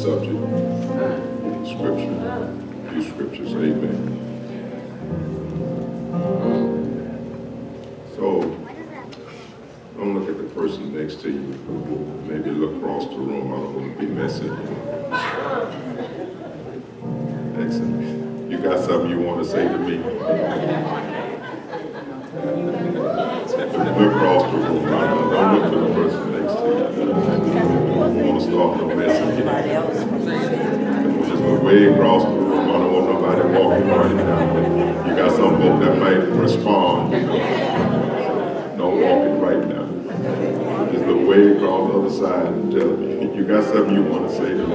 subject. Scripture. A few scriptures. Amen. So, don't look at the person next to you. Maybe look across the room. I don't want to be messy. Excellent. You got something you want to say to me? Look across the room. Don't look to the person next to you. I don't want to start no messing. Just look way across the room. I don't want nobody walking right now. You got some folk that might respond. Don't walk it right now. Just look way across the other side and tell me, you got something you want to say to me?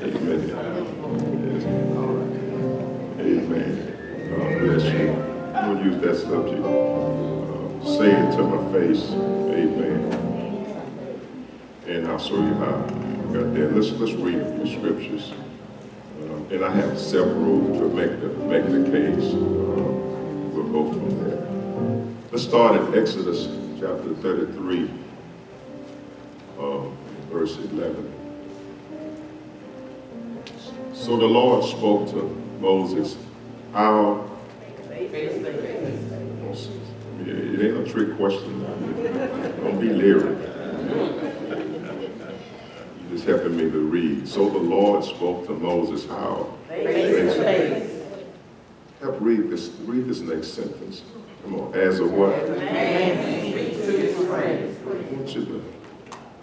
Amen. Amen. God bless you. I'm going to use that subject. Say it to my face. Amen. And I'll show you how. Got that. Let's read the scriptures. And I have several to make the case. We'll go from there. Let's start at Exodus chapter 33, verse 11. So the Lord spoke to Moses, how? It ain't a trick question. Don't be leery. You're just helping me to read. So the Lord spoke to Moses, how? Face to face. Help read this next sentence. Come on, as a what? I want you to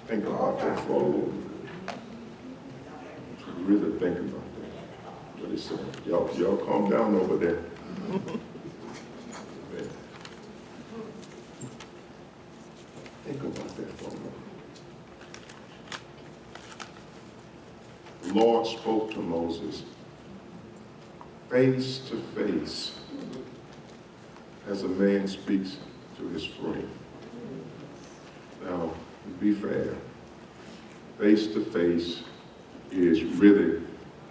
think about that for a little bit. Really think about that. What he said. Y'all calm down over there. Think about that for a moment. The Lord spoke to Moses face to face as a man speaks to his friend. Now, to be fair, face to face is really,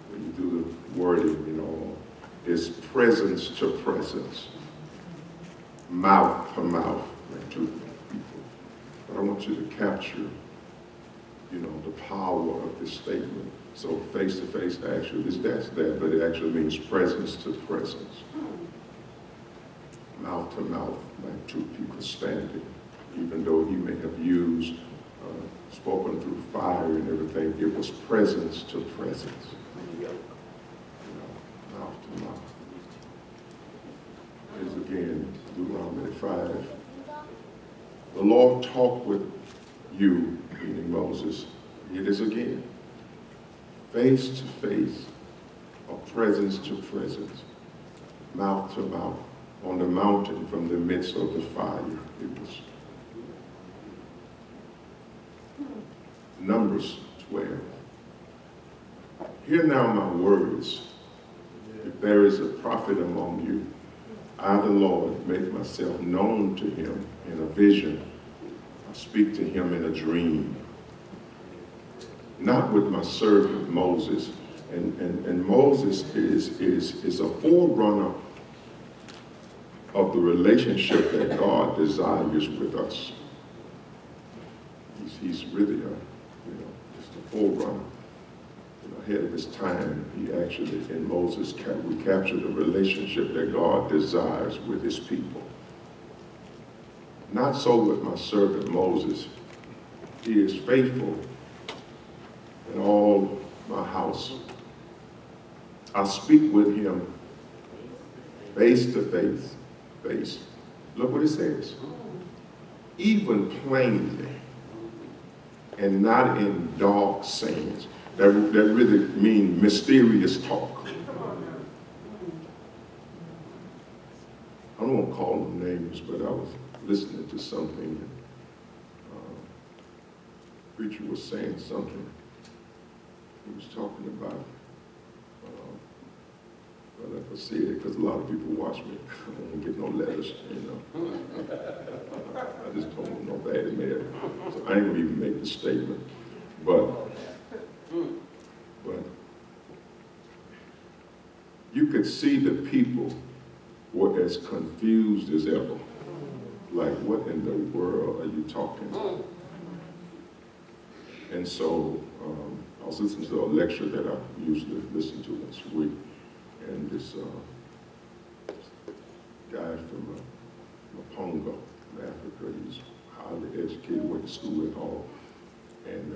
when you do the wording, is presence to presence, mouth to mouth, like two people. But I want you to capture, the power of this statement. So face to face actually is that's that, but it actually means presence to presence. Mouth to mouth, like two people standing, even though he may have used, spoken through fire and everything, it was presence to presence. Mouth to mouth. Here's again, Deuteronomy 5. The Lord talked with you, meaning Moses. It is again. Face to face, or presence to presence, mouth to mouth, on the mountain from the midst of the fire. It was Numbers 12. Hear now my words. If there is a prophet among you, I, the Lord, make myself known to him in a vision. I speak to him in a dream. Not with my servant Moses. And Moses is a forerunner of the relationship that God desires with us. He's really just a forerunner. Ahead of his time, he actually, in Moses, we capture the relationship that God desires with his people. Not so with my servant Moses. He is faithful in all my house. I speak with him face to face. Look what it says. Even plainly, and not in dark sayings. That really means mysterious talk. I don't want to call them names, but I was listening to something. The preacher was saying something. He was talking about, well, if I see it, because a lot of people watch me. I don't get no letters, I just don't want no bad mail. So I ain't going to even make the statement. But you could see the people were as confused as ever. Like, what in the world are you talking about? And so I was listening to a lecture that I usually listen to once a week, and this guy from Mapongo, from Africa, he's highly educated, went to school and all, and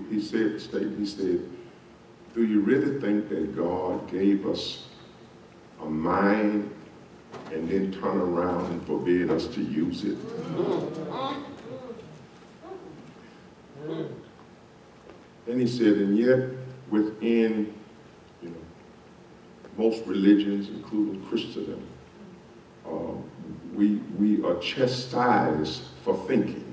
he said the statement, he said, do you really think that God gave us a mind and then turn around and forbid us to use it? And he said, and yet within, most religions, including Christendom, we are chastised for thinking.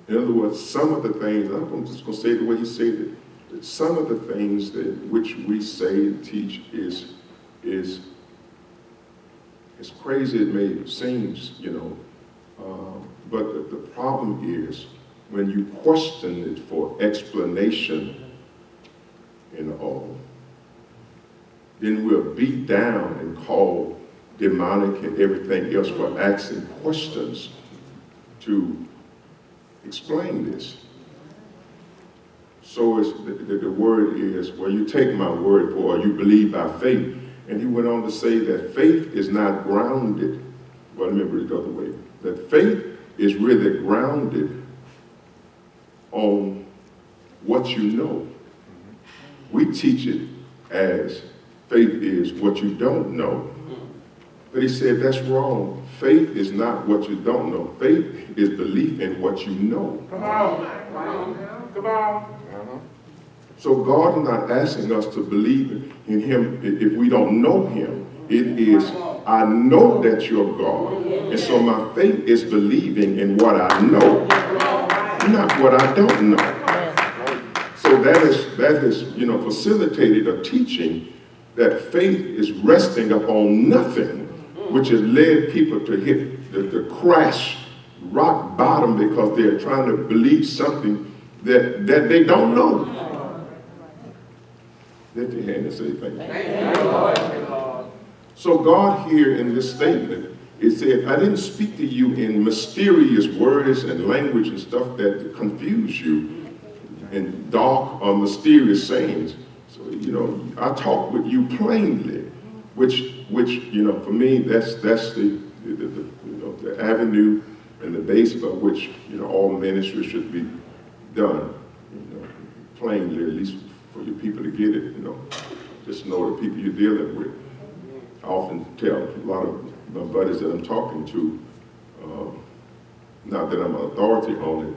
In other words, some of the things, I'm just going to say it the way he said it, that some of the things that which we say and teach is as crazy as it may seem, but the problem is when you question it for explanation and all, then we're beat down and called demonic and everything else for asking questions to explain this. So it's, the word is, well, you take my word for it, you believe by faith. And he went on to say that faith is not grounded, well, let me read it the other way, that faith is really grounded on what you know. We teach it as faith is what you don't know. But he said that's wrong. Faith is not what you don't know. Faith is belief in what you know. Come on. Come on. So God is not asking us to believe in him if we don't know him. It is, I know that you're God. And so my faith is believing in what I know, not what I don't know. So that is facilitated a teaching that faith is resting upon nothing, which has led people to hit the crash, rock bottom, because they're trying to believe something that they don't know. Lift your hand and say thank you. So God here in this statement, it said, I didn't speak to you in mysterious words and language and stuff that confuse you in dark or mysterious sayings. So, I talk with you plainly, which for me, that's the avenue and the base by which, all ministry should be done, plainly, at least for your people to get it, just know the people you're dealing with. I often tell a lot of my buddies that I'm talking to, not that I'm an authority on it,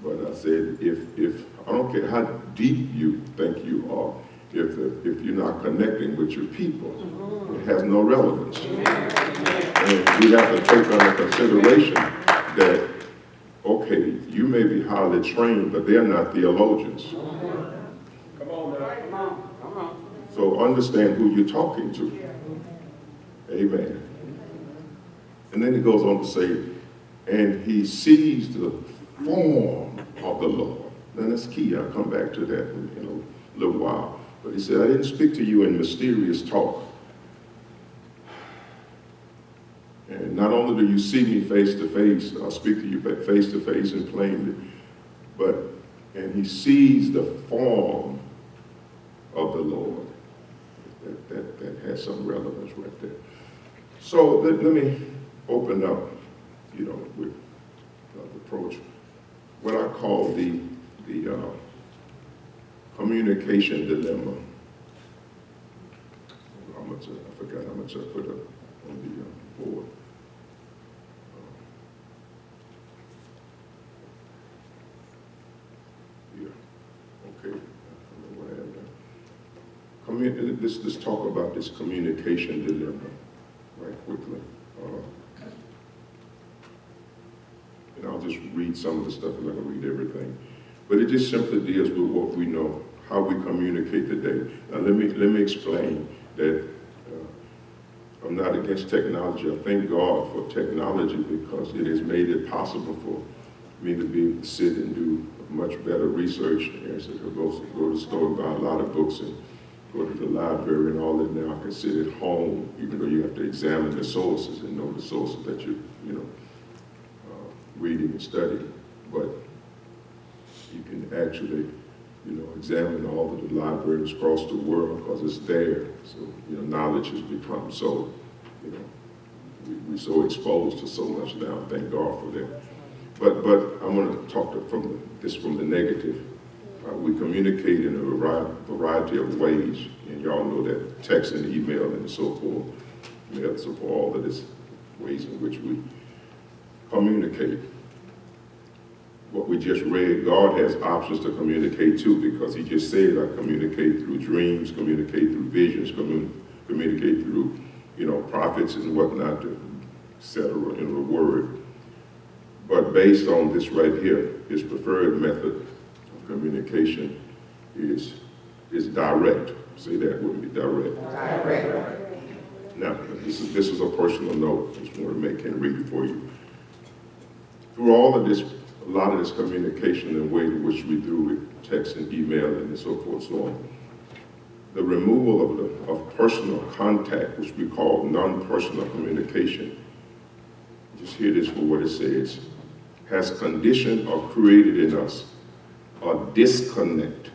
but I said, if I don't care how deep you think you are, if you're not connecting with your people, it has no relevance. And we have to take under consideration that, okay, you may be highly trained, but they're not theologians. Come on, man. So understand who you're talking to. Amen. And then he goes on to say, and he sees the form of the Lord. Now that's key. I'll come back to that in a little while. But he said, I didn't speak to you in mysterious talk. And not only do you see me face to face, I'll speak to you face to face and plainly, and he sees the form of the Lord. That has some relevance right there. So let me open up, with the approach, what I call the communication dilemma. I forgot how much I put up on the board. Okay. Let's talk about this communication dilemma right quickly. And I'll just read some of the stuff. I'm not going to read everything. But it just simply deals with what we know, how we communicate today. Now let me explain that I'm not against technology. I thank God for technology because it has made it possible for me to be able to sit and do much better research. As I go to the store and buy a lot of books and go to the library and all that. Now I can sit at home, even though you have to examine the sources and know the sources that reading and studying, but you can actually, examine all of the libraries across the world because it's there. So, knowledge has become so, we're so exposed to so much now. Thank God for that. But I want to talk from the negative. We communicate in a variety of ways, and y'all know that text and email and so forth. So for all of this ways in which we communicate. What we just read, God has options to communicate too, because he just said, I communicate through dreams, communicate through visions, communicate through, prophets and whatnot, etc. in the word. But based on this right here, his preferred method of communication is direct. Say that with me, direct. Direct. Now, this is a personal note. I just want to can read it for you. Through all of this, a lot of this communication and way in which we do with text and email and so forth and so on, the removal of personal contact, which we call non-personal communication, just hear this for what it says, has conditioned or created in us a disconnect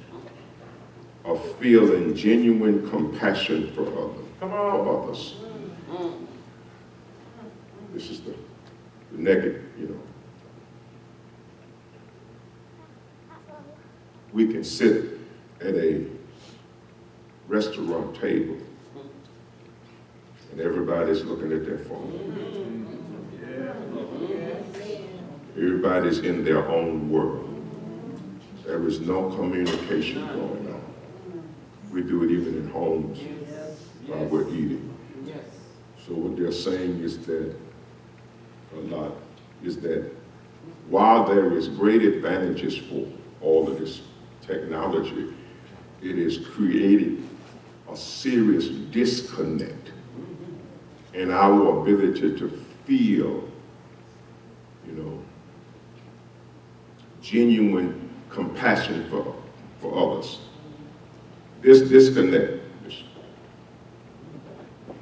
of feeling genuine compassion for others. This is the negative, We can sit at a restaurant table and everybody's looking at their phone. Everybody's in their own world. There is no communication going on. We do it even in homes while we're eating. So what they're saying is that while there is great advantages for all of this technology, it has created a serious disconnect in our ability to feel, genuine compassion for others. This disconnect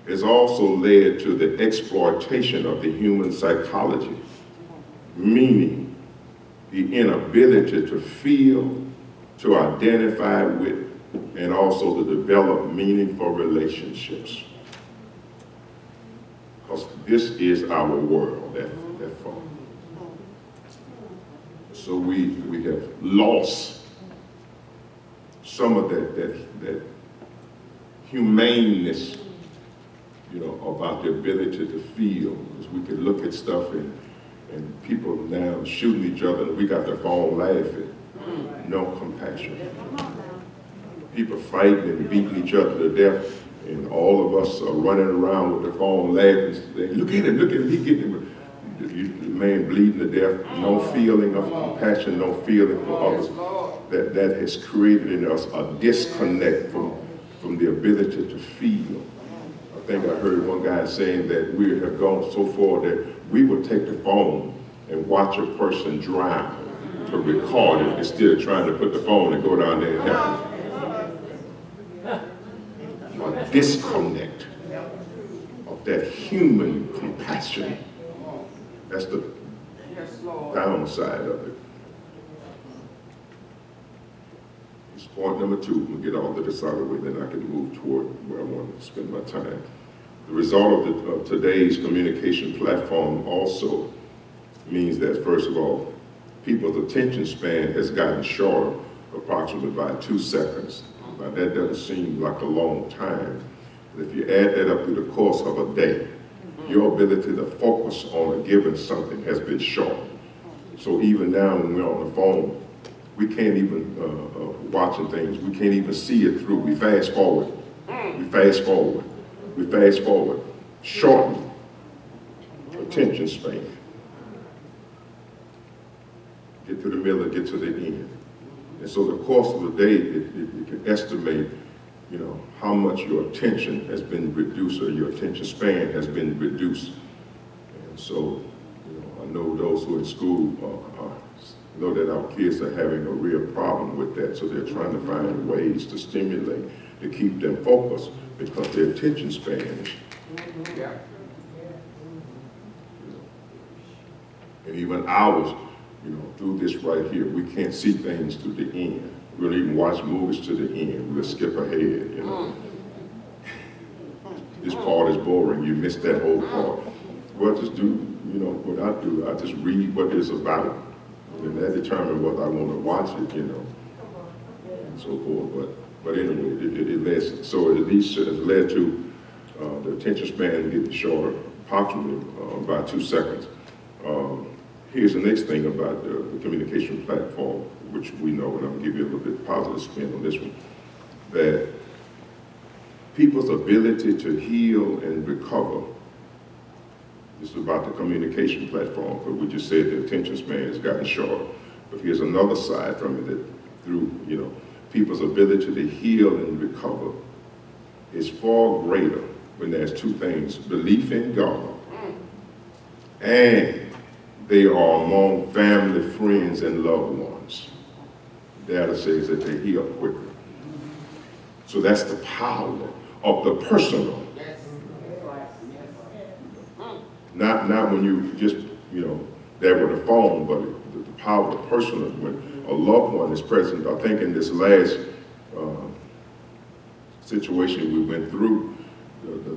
has also led to the exploitation of the human psychology, meaning the inability to feel, to identify with, and also to develop meaningful relationships. Because this is our world, that phone. So we have lost some of that humaneness, about the ability to feel. Because we can look at stuff and people now shooting each other, and we got the phone laughing. No compassion. People fighting and beating each other to death, and all of us are running around with the phone laughing, saying, look at him, he getting him. The man bleeding to death, no feeling of compassion, no feeling for others. That has created in us a disconnect from the ability to feel. I think I heard one guy saying that we have gone so far that we would take the phone and watch a person drown to record it instead of trying to put the phone and go down there and help them. A disconnect of that human compassion. That's the downside of it. It's point number 2. I'm going to get all of this out of the way, then I can move toward where I want to spend my time. The result of today's communication platform also means that, first of all, people's attention span has gotten shorter, approximately by 2 seconds. Now, that doesn't seem like a long time, but if you add that up through the course of a day, your ability to focus on a given something has been short. So even now when we're on the phone, we can't even, watching things, we can't even see it through. We fast forward, shorten attention span. Get to the middle and get to the end. And so the course of the day, you can estimate, how much your attention has been reduced or your attention span has been reduced. And so, I know those who are in school know that our kids are having a real problem with that. So they're trying to find ways to stimulate, to keep them focused because their attention span is. And even ours, you know, through this right here, we can't see things to the end. We don't even watch movies to the end. We'll skip ahead, you know. This part is boring. You missed that whole part. Well, just do, you know, what I do. I just read what it's about. And that determines whether I want to watch it, you know, and so forth. But anyway, it led, so it at least has led to the attention span getting shorter, approximately by 2 seconds. Here's the next thing about the communication platform, which we know, and I'm gonna give you a little bit positive spin on this one, that people's ability to heal and recover. This is about the communication platform, but we just said the attention span has gotten shorter. But here's another side from it that through, you know, people's ability to heal and recover is far greater when there's two things: belief in God, and they are among family, friends, and loved ones. Data says that they heal quicker. So that's the power of the personal. Not when you just, you know, there with a phone, but the power of the personal, when a loved one is present. I think in this last situation we went through,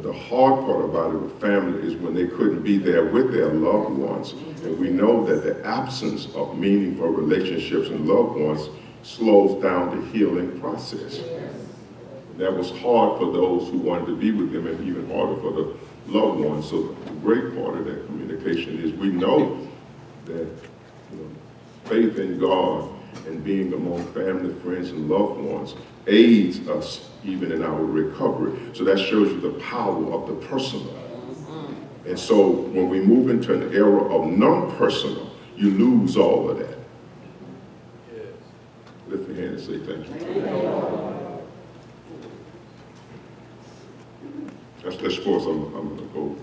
the hard part about it with family is when they couldn't be there with their loved ones. And we know that the absence of meaningful relationships and loved ones slows down the healing process. And that was hard for those who wanted to be with them, and even harder for the loved ones. So the great part of that communication is we know that, you know, faith in God and being among family, friends, and loved ones aids us even in our recovery. So that shows you the power of the personal. And so when we move into an era of non-personal, you lose all of that. Yes. Lift your hand and say thank you. Let's pause. I'm going to go